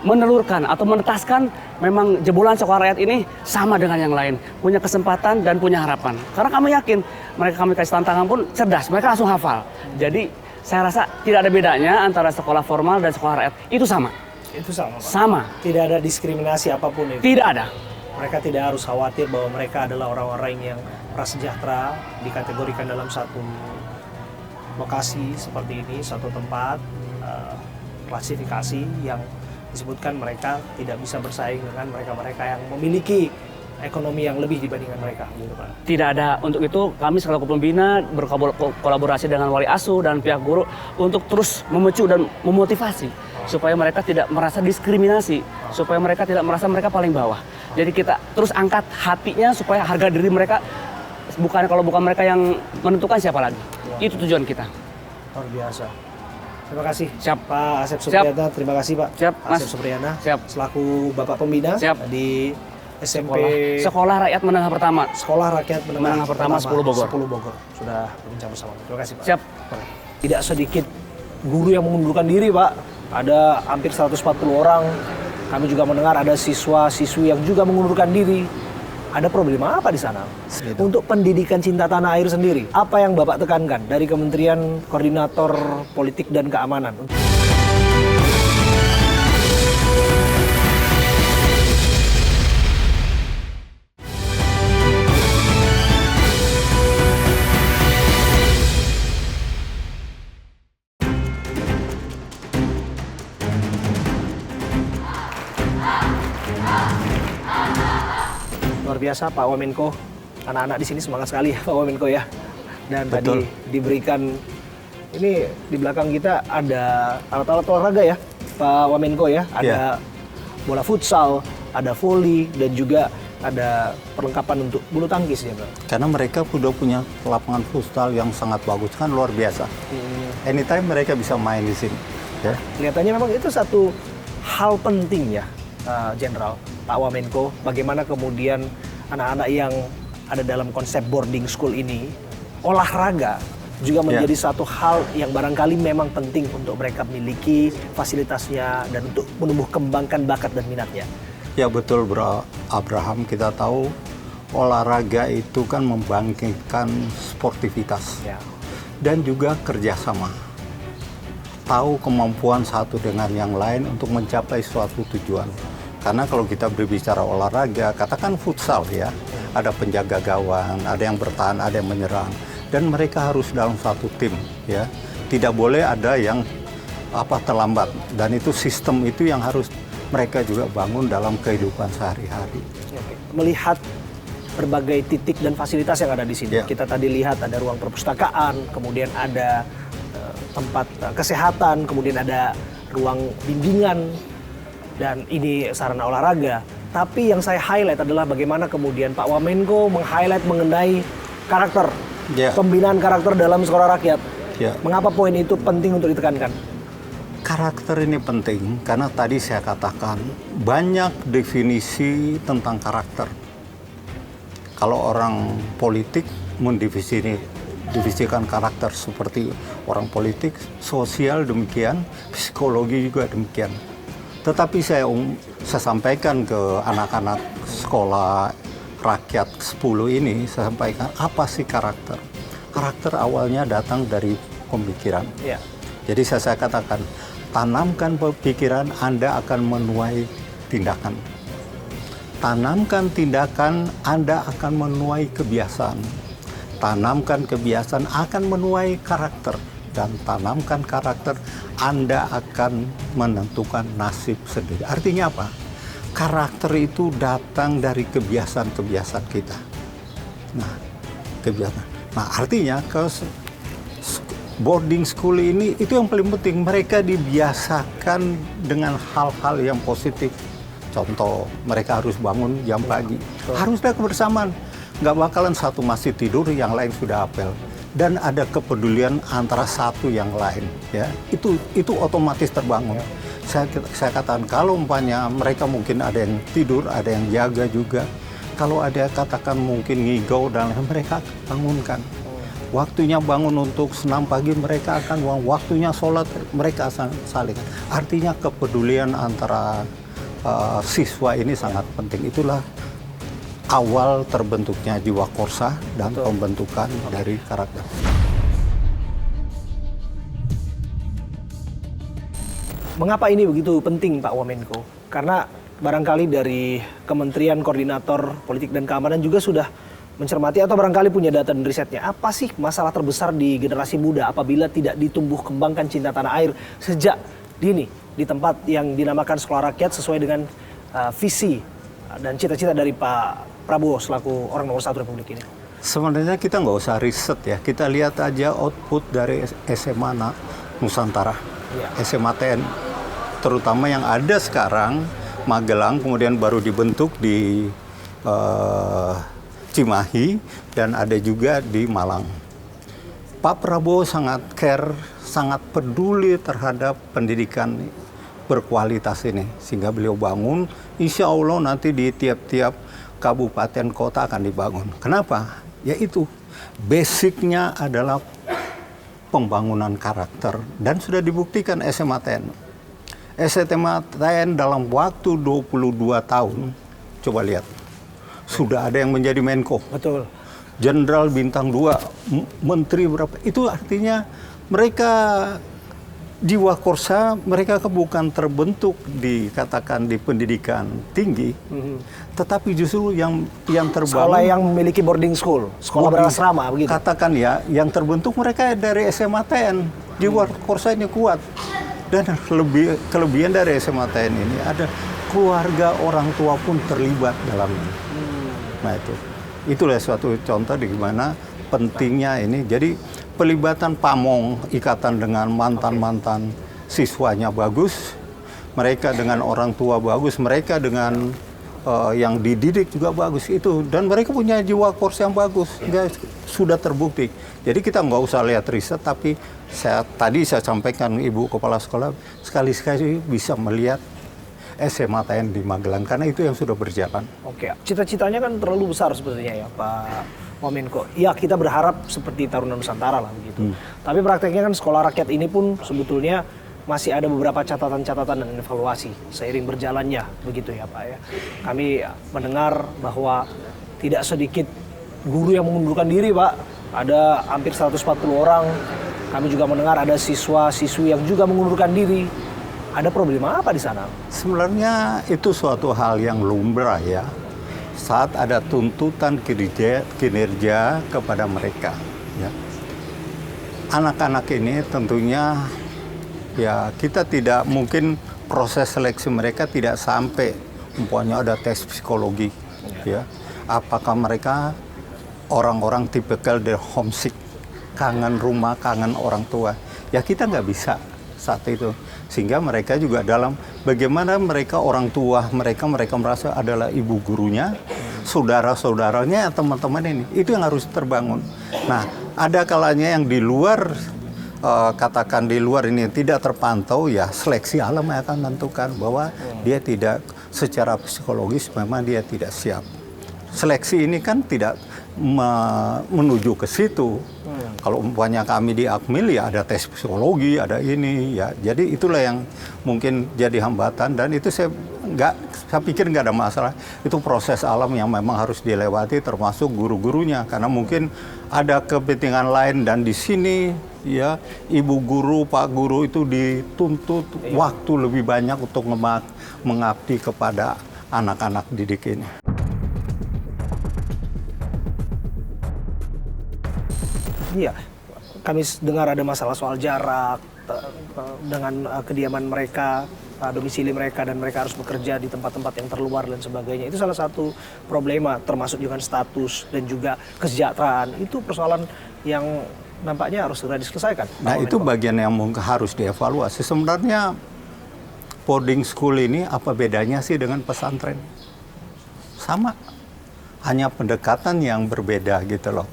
menelurkan atau menetaskan memang jebolan sekolah rakyat ini sama dengan yang lain, punya kesempatan dan punya harapan. Karena kami yakin mereka kami kasih tantangan pun cerdas, mereka langsung hafal. Jadi saya rasa tidak ada bedanya antara sekolah formal dan sekolah rakyat, itu sama. Itu sama, Pak. Sama. Tidak ada diskriminasi apapun itu. Tidak ada. Mereka tidak harus khawatir bahwa mereka adalah orang-orang yang prasejahtera, dikategorikan dalam satu lokasi seperti ini, satu tempat, klasifikasi yang disebutkan mereka tidak bisa bersaing dengan mereka-mereka yang memiliki ekonomi yang lebih dibandingkan mereka, gitu Pak. Tidak ada. Untuk itu kami selaku pembina berkolaborasi dengan wali asuh dan pihak guru untuk terus memicu dan memotivasi supaya mereka tidak merasa diskriminasi, supaya mereka tidak merasa mereka paling bawah. Jadi kita terus angkat hatinya supaya harga diri mereka kalau bukan mereka yang menentukan siapa lagi. Itu tujuan kita. Luar biasa. Terima kasih. Siap. Pak Asep Supriyana, terima kasih Pak. Siap, Mas. Asep Supriyana. Siap. Selaku Bapak Pembina. Siap. Di SMP Sekolah Rakyat Menengah Pertama. Sekolah Rakyat Menengah Pertama 10 Bogor. 10 Bogor. Sudah berbincang bersama. Terima kasih Pak. Siap. Tidak sedikit guru yang mengundurkan diri Pak. Ada hampir 140 orang. Kami juga mendengar ada siswa-siswi yang juga mengundurkan diri. Ada problema apa di sana? Untuk pendidikan cinta tanah air sendiri, apa yang Bapak tekankan dari Kementerian Koordinator Politik dan Keamanan? Luar biasa Pak Wamenko, anak-anak di sini semangat sekali ya Pak Wamenko ya. Dan Betul. tadi diberikan, ini di belakang kita ada alat-alat olahraga ya Pak Wamenko ya. Ada bola futsal, ada voli, dan juga ada perlengkapan untuk bulu tangkis ya Pak. Karena mereka sudah punya lapangan futsal yang sangat bagus, kan luar biasa. Anytime mereka bisa main di sini. Ya. Kelihatannya memang itu satu hal penting ya, Jenderal Pak Wamenko, bagaimana kemudian anak-anak yang ada dalam konsep boarding school ini, olahraga juga menjadi satu hal yang barangkali memang penting untuk mereka miliki fasilitasnya dan untuk menumbuh kembangkan bakat dan minatnya. Ya betul Bro Abraham, kita tahu olahraga itu kan membangkitkan sportivitas dan juga kerjasama. Tahu kemampuan satu dengan yang lain untuk mencapai suatu tujuan. Karena kalau kita berbicara olahraga, katakan futsal ya, ada penjaga gawang, ada yang bertahan, ada yang menyerang, dan mereka harus dalam satu tim ya. Tidak boleh ada yang terlambat, dan itu sistem itu yang harus mereka juga bangun dalam kehidupan sehari-hari. Melihat berbagai titik dan fasilitas yang ada di sini. Kita tadi lihat ada ruang perpustakaan, kemudian ada tempat kesehatan, kemudian ada ruang bimbingan, dan ini sarana olahraga. Tapi yang saya highlight adalah bagaimana kemudian Pak Wamenko meng-highlight mengenai karakter, pembinaan karakter dalam sekolah rakyat. Mengapa poin itu penting untuk ditekankan? Karakter ini penting karena tadi saya katakan banyak definisi tentang karakter. Kalau orang politik mendivisikan karakter seperti orang politik, sosial demikian, psikologi juga demikian. Tetapi saya sampaikan ke anak-anak sekolah rakyat 10 ini, saya sampaikan apa sih karakter? Karakter awalnya datang dari pemikiran. Jadi saya katakan, tanamkan pemikiran, Anda akan menuai tindakan. Tanamkan tindakan, Anda akan menuai kebiasaan. Tanamkan kebiasaan akan menuai karakter. Dan tanamkan karakter, Anda akan menentukan nasib sendiri. Artinya apa? Karakter itu datang dari kebiasaan-kebiasaan kita. Nah, kebiasaan. Nah, artinya ke boarding school ini itu yang paling penting. Mereka dibiasakan dengan hal-hal yang positif. Contoh, mereka harus bangun jam pagi. Harus ada kebersamaan. Nggak bakalan satu masih tidur, yang lain sudah apel. Dan ada kepedulian antara satu yang lain, ya itu otomatis terbangun. Saya katakan kalau umpamanya mereka mungkin ada yang tidur, ada yang jaga juga. Kalau ada katakan mungkin ngigau dan mereka bangunkan. Waktunya bangun untuk senam pagi mereka akan bangun. Waktunya sholat mereka saling. Artinya kepedulian antara siswa ini sangat penting. Itulah awal terbentuknya jiwa Korsa dan pembentukan dari karakter. Mengapa ini begitu penting Pak Wamenko? Karena barangkali dari Kementerian Koordinator Politik dan Keamanan juga sudah mencermati atau barangkali punya data dan risetnya. Apa sih masalah terbesar di generasi muda apabila tidak ditumbuh kembangkan cinta tanah air sejak dini di tempat yang dinamakan sekolah rakyat sesuai dengan visi dan cita-cita dari Pak Prabowo selaku orang nomor 1 Republik ini? Sebenarnya kita nggak usah riset ya, kita lihat aja output dari SMA Nusantara, SMA TN, terutama yang ada sekarang, Magelang, kemudian baru dibentuk di Cimahi, dan ada juga di Malang. Pak Prabowo sangat care, sangat peduli terhadap pendidikan berkualitas ini, sehingga beliau bangun, insya Allah nanti di tiap-tiap kabupaten kota akan dibangun. Kenapa? Yaitu basicnya adalah pembangunan karakter dan sudah dibuktikan SMA TN. SMA TN dalam waktu 22 tahun, coba lihat, sudah ada yang menjadi Menko. Betul. Jenderal bintang 2, menteri berapa, itu artinya mereka jiwa Korsa, mereka bukan terbentuk dikatakan di pendidikan tinggi, tetapi justru yang terbangun sekolah yang memiliki boarding school, sekolah berasrama begitu. Katakan ya, yang terbentuk mereka dari SMA TN. Jiwa Korsa ini kuat. Dan kelebihan dari SMA TN ini ada keluarga orang tua pun terlibat dalamnya. Nah itulah suatu contoh di mana pentingnya ini. Jadi pelibatan pamong, ikatan dengan mantan-mantan siswanya bagus, mereka dengan orang tua bagus, mereka dengan yang dididik juga bagus itu, dan mereka punya jiwa Korsa yang bagus, sudah terbukti. Jadi kita nggak usah lihat riset, tapi tadi saya sampaikan Ibu Kepala Sekolah sekali-sekali bisa melihat SMA TN di Magelang, karena itu yang sudah berjalan. Oke, cita-citanya kan terlalu besar sebenarnya ya Pak Wamenko. Ya kita berharap seperti Taruna Nusantara lah begitu. Tapi prakteknya kan sekolah rakyat ini pun sebetulnya masih ada beberapa catatan-catatan dan evaluasi seiring berjalannya begitu ya Pak ya. Kami mendengar bahwa tidak sedikit guru yang mengundurkan diri, Pak. Ada hampir 140 orang. Kami juga mendengar ada siswa-siswi yang juga mengundurkan diri. Ada problema apa di sana? Sebenarnya itu suatu hal yang lumrah ya. Saat ada tuntutan kinerja kepada mereka. Ya. Anak-anak ini tentunya ya kita tidak mungkin proses seleksi mereka tidak sampai umpamanya ada tes psikologi. Ya. Apakah mereka orang-orang tipikal dari homesick, kangen rumah, kangen orang tua? Ya kita nggak bisa saat itu. Sehingga mereka juga dalam bagaimana mereka orang tua mereka merasa adalah ibu gurunya, saudara-saudaranya, teman-teman ini. Itu yang harus terbangun. Nah, ada kalanya yang di luar, katakan di luar ini tidak terpantau, ya seleksi alam yang akan menentukan bahwa dia tidak secara psikologis memang dia tidak siap. Seleksi ini kan tidak menuju ke situ. Kalau umpamanya kami di Akmil ya ada tes psikologi, ada ini ya. Jadi itulah yang mungkin jadi hambatan dan itu saya pikir nggak ada masalah. Itu proses alam yang memang harus dilewati termasuk guru-gurunya karena mungkin ada kepentingan lain dan di sini ya ibu guru, pak guru itu dituntut waktu lebih banyak untuk mengabdi kepada anak-anak didik ini. Iya, kami dengar ada masalah soal jarak dengan kediaman mereka, domisili mereka, dan mereka harus bekerja di tempat-tempat yang terluar dan sebagainya. Itu salah satu problema, termasuk juga status dan juga kesejahteraan. Itu persoalan yang nampaknya harus segera diselesaikan. Nah itu bagian yang harus dievaluasi. Sebenarnya boarding school ini apa bedanya sih dengan pesantren? Sama, hanya pendekatan yang berbeda gitu loh.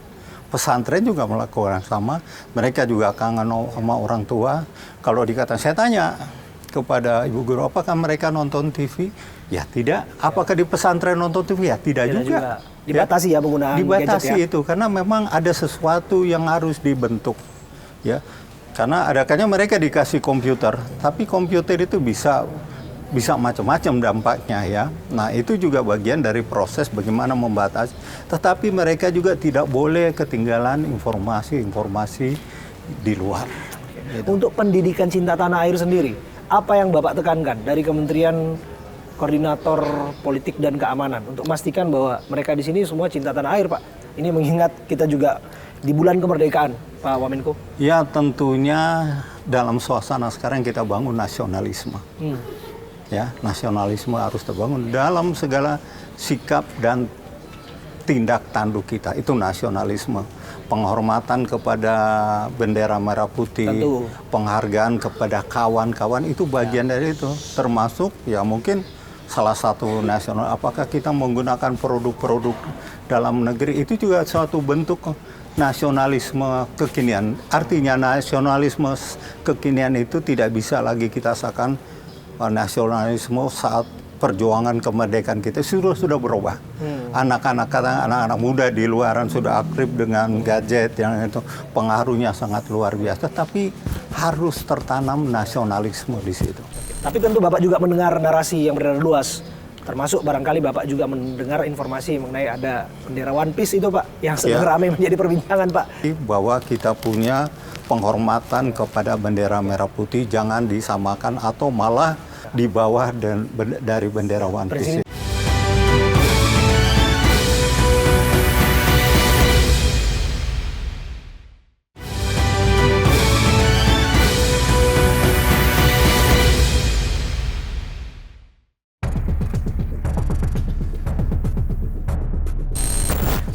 Pesantren juga melakukan sama, mereka juga kangen sama orang tua. Kalau dikatakan, saya tanya kepada ibu guru, apakah mereka nonton TV? Ya tidak. Apakah di pesantren nonton TV? Ya tidak juga. Dibatasi ya penggunaan dibatasi gadget ya? Itu, karena memang ada sesuatu yang harus dibentuk. Ya, karena adakahnya mereka dikasih komputer, tapi komputer itu bisa macam-macam dampaknya ya. Nah itu juga bagian dari proses bagaimana membatasi. Tetapi mereka juga tidak boleh ketinggalan informasi-informasi di luar. Untuk pendidikan cinta tanah air sendiri, apa yang Bapak tekankan dari Kementerian Koordinator Politik dan Keamanan untuk memastikan bahwa mereka di sini semua cinta tanah air, Pak? Ini mengingat kita juga di bulan kemerdekaan, Pak Wamenko. Ya tentunya dalam suasana sekarang kita bangun nasionalisme. Ya, nasionalisme harus terbangun dalam segala sikap dan tindak tanduk kita. Itu nasionalisme. Penghormatan kepada bendera merah putih, tentu. Penghargaan kepada kawan-kawan itu bagian dari itu. Termasuk ya mungkin salah satu nasional. Apakah kita menggunakan produk-produk dalam negeri itu juga suatu bentuk nasionalisme kekinian. Artinya nasionalisme kekinian itu tidak bisa lagi kita rasakan nasionalisme saat perjuangan kemerdekaan kita sudah berubah. Anak-anak muda di luaran sudah akrab dengan gadget yang itu pengaruhnya sangat luar biasa. Tapi harus tertanam nasionalisme di situ. Tapi tentu Bapak juga mendengar narasi yang beredar luas. Termasuk barangkali Bapak juga mendengar informasi mengenai ada bendera One Piece itu Pak, yang sedang ramai menjadi perbincangan Pak. Bahwa kita punya penghormatan kepada bendera merah putih jangan disamakan atau malah di bawah dari bendera One Piece.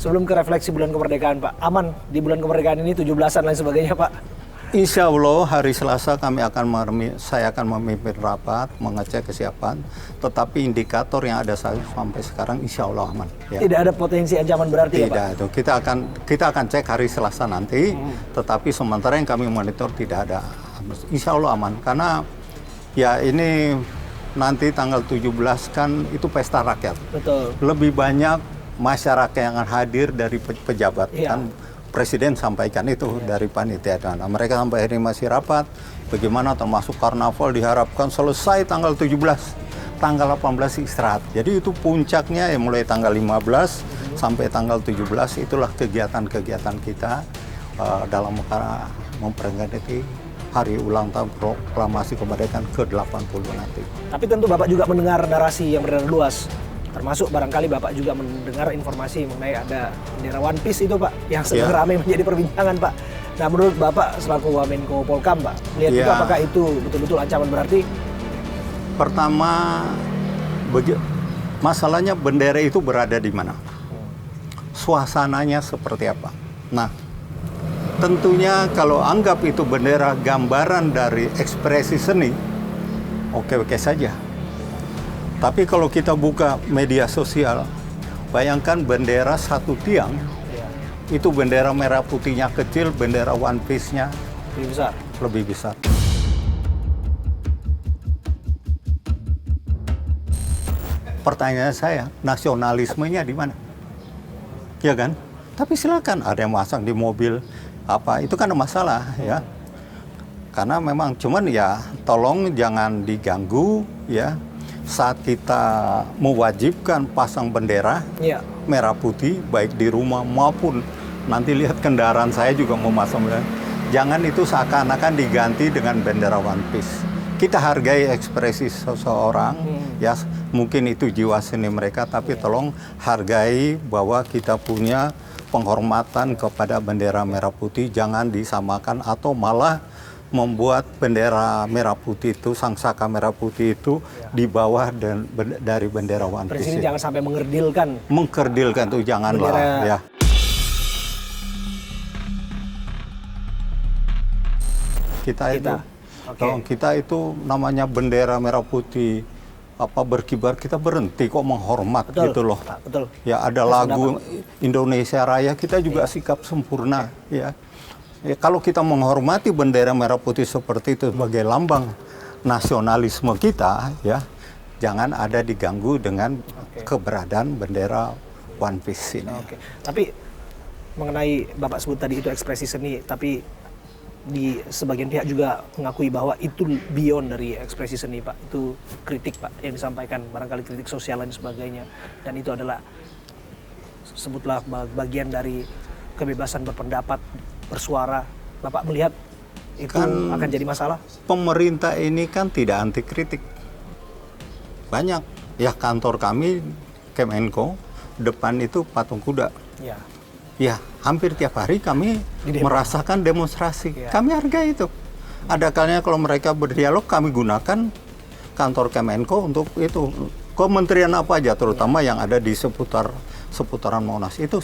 Sebelum ke refleksi bulan kemerdekaan Pak, aman di bulan kemerdekaan ini 17-an lain sebagainya Pak? Insya Allah hari Selasa saya akan memimpin rapat, mengecek kesiapan. Tetapi indikator yang ada sampai sekarang insya Allah aman. Ya. Tidak ada potensi ancaman berarti tidak, ya Pak? Tidak, kita akan cek hari Selasa nanti. Tetapi sementara yang kami monitor tidak ada. Insya Allah aman. Karena ya ini nanti tanggal 17 kan itu pesta rakyat. Betul. Lebih banyak masyarakat yang akan hadir dari pejabat. Iya. Kan Presiden sampaikan itu dari panitia. Nah, mereka sampai hari ini masih rapat. Bagaimana termasuk karnaval diharapkan selesai tanggal 17. Tanggal 18 istirahat. Jadi itu puncaknya ya mulai tanggal 15 sampai tanggal 17 itulah kegiatan-kegiatan kita dalam rangka memperingati hari ulang tahun proklamasi kemerdekaan ke-80 nanti. Tapi tentu Bapak juga mendengar narasi yang beredar luas. Termasuk barangkali Bapak juga mendengar informasi mengenai ada bendera One Piece itu Pak, yang sedang ramai menjadi perbincangan Pak. Nah menurut Bapak selaku Wamenko Polkam Pak, melihat itu apakah itu betul-betul ancaman berarti? Pertama, masalahnya bendera itu berada di mana? Suasananya seperti apa? Nah, tentunya kalau anggap itu bendera gambaran dari ekspresi seni, oke-oke saja. Tapi kalau kita buka media sosial, bayangkan bendera satu tiang, itu bendera merah putihnya kecil, bendera One Piece-nya lebih besar. Pertanyaan saya, nasionalismenya di mana? Ya kan? Tapi silakan, ada yang masang di mobil, apa itu kan masalah ya. Karena memang cuman ya tolong jangan diganggu ya. Saat kita mewajibkan pasang bendera merah putih baik di rumah maupun nanti lihat kendaraan saya juga memasang bendera. Jangan itu seakan-akan diganti dengan bendera One Piece. Kita hargai ekspresi seseorang ya, mungkin itu jiwa seni mereka, tapi tolong hargai bahwa kita punya penghormatan kepada bendera merah putih, jangan disamakan atau malah membuat bendera merah putih itu, sangsaka merah putih itu di bawah dari bendera One Piece. Presiden jangan sampai mengkerdilkan. Mengkerdilkan tuh janganlah ya. Kita itu namanya bendera merah putih berkibar, kita berhenti kok menghormat gitu loh. Betul. Ya ada lagu Indonesia Raya, kita juga sikap sempurna ya. Ya, kalau kita menghormati bendera merah putih seperti itu sebagai lambang nasionalisme kita, ya jangan ada diganggu dengan keberadaan bendera One Piece ini. Tapi mengenai Bapak sebut tadi itu ekspresi seni, tapi di sebagian pihak juga mengakui bahwa itu beyond dari ekspresi seni Pak. Itu kritik Pak yang disampaikan, barangkali kritik sosial dan sebagainya. Dan itu adalah sebutlah bagian dari kebebasan berpendapat, bersuara. Bapak melihat itu kan akan jadi masalah? Pemerintah ini kan tidak anti kritik. Banyak. Ya kantor kami, Kemenko, depan itu patung kuda. Ya, hampir tiap hari kami merasakan demonstrasi. Kami hargai itu. Ada kalanya kalau mereka berdialog, kami gunakan kantor Kemenko untuk itu. Kementerian apa aja, terutama yang ada di seputaran Monas. Itu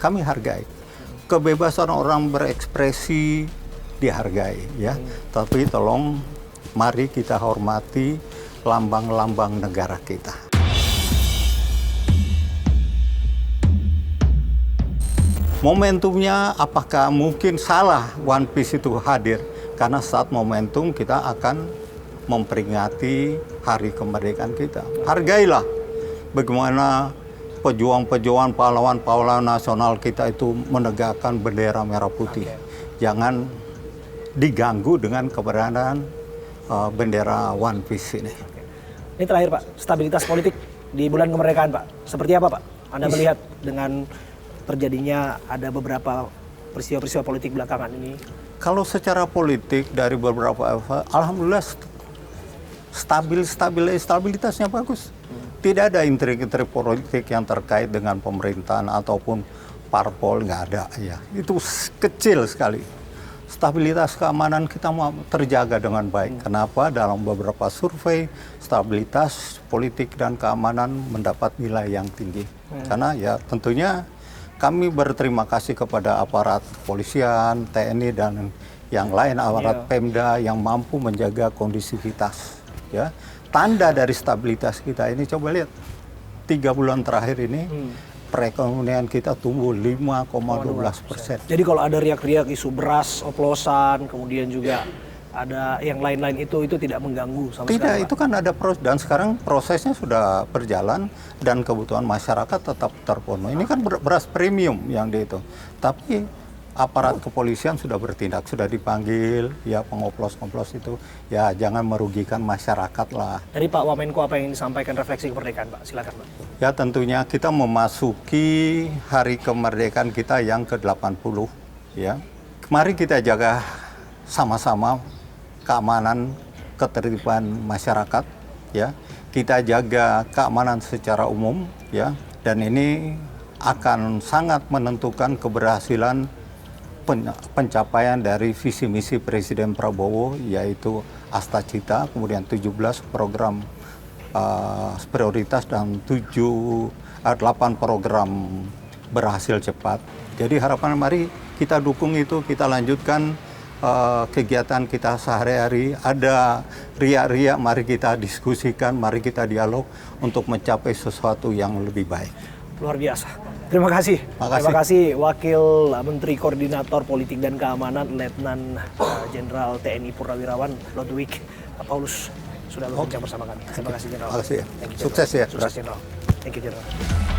kami hargai. Kebebasan orang berekspresi dihargai ya. Tapi tolong mari kita hormati lambang-lambang negara kita. Momentumnya apakah mungkin salah One Piece itu hadir? Karena saat momentum kita akan memperingati hari kemerdekaan kita. Hargailah bagaimana pejuang-pejuang pahlawan-pahlawan nasional kita itu menegakkan bendera merah putih. Jangan diganggu dengan keberadaan bendera One Piece ini. Ini terakhir Pak, stabilitas politik di bulan kemerdekaan Pak. Seperti apa Pak? Anda melihat dengan terjadinya ada beberapa peristiwa-peristiwa politik belakangan ini? Kalau secara politik dari beberapa, alhamdulillah stabilitasnya bagus. Tidak ada intrik-intrik politik yang terkait dengan pemerintahan ataupun parpol, nggak ada ya. Itu kecil sekali. Stabilitas keamanan kita terjaga dengan baik. Kenapa? Dalam beberapa survei stabilitas politik dan keamanan mendapat nilai yang tinggi. Karena ya tentunya kami berterima kasih kepada aparat kepolisian, TNI dan yang lain, aparat Pemda yang mampu menjaga kondisivitas. Ya, tanda dari stabilitas kita ini coba lihat 3 bulan terakhir ini perekonomian kita tumbuh 5,12%. Jadi kalau ada riak-riak isu beras, oplosan, kemudian juga ada yang lain-lain itu tidak mengganggu sama sekali? Tidak, itu kan ada proses dan sekarang prosesnya sudah berjalan dan kebutuhan masyarakat tetap terpenuhi. Ini kan beras premium yang di itu. Tapi aparat kepolisian sudah bertindak, sudah dipanggil, ya pengoplos-oplos itu, ya jangan merugikan masyarakat lah. Dari Pak Wamenko apa yang disampaikan refleksi kemerdekaan, Pak? Silakan, Pak. Ya tentunya kita memasuki hari kemerdekaan kita yang ke-80, ya. Mari kita jaga sama-sama keamanan, ketertiban masyarakat, ya. Kita jaga keamanan secara umum, ya. Dan ini akan sangat menentukan keberhasilan pencapaian dari visi misi Presiden Prabowo, yaitu Asta Cita, kemudian 17 program prioritas dan 8 program berhasil cepat. Jadi harapan mari kita dukung itu, kita lanjutkan kegiatan kita sehari-hari. Ada riak-riak, mari kita diskusikan, mari kita dialog untuk mencapai sesuatu yang lebih baik. Luar biasa. Terima kasih. Terima kasih Wakil Menteri Koordinator Politik dan Keamanan Letnan Jenderal TNI Purnawirawan Ludwig Paulus sudah berbincang bersama kami. Terima kasih Jenderal. Terima kasih. Thank you, Sukses ya. Sukses Jenderal. Thank you Jenderal.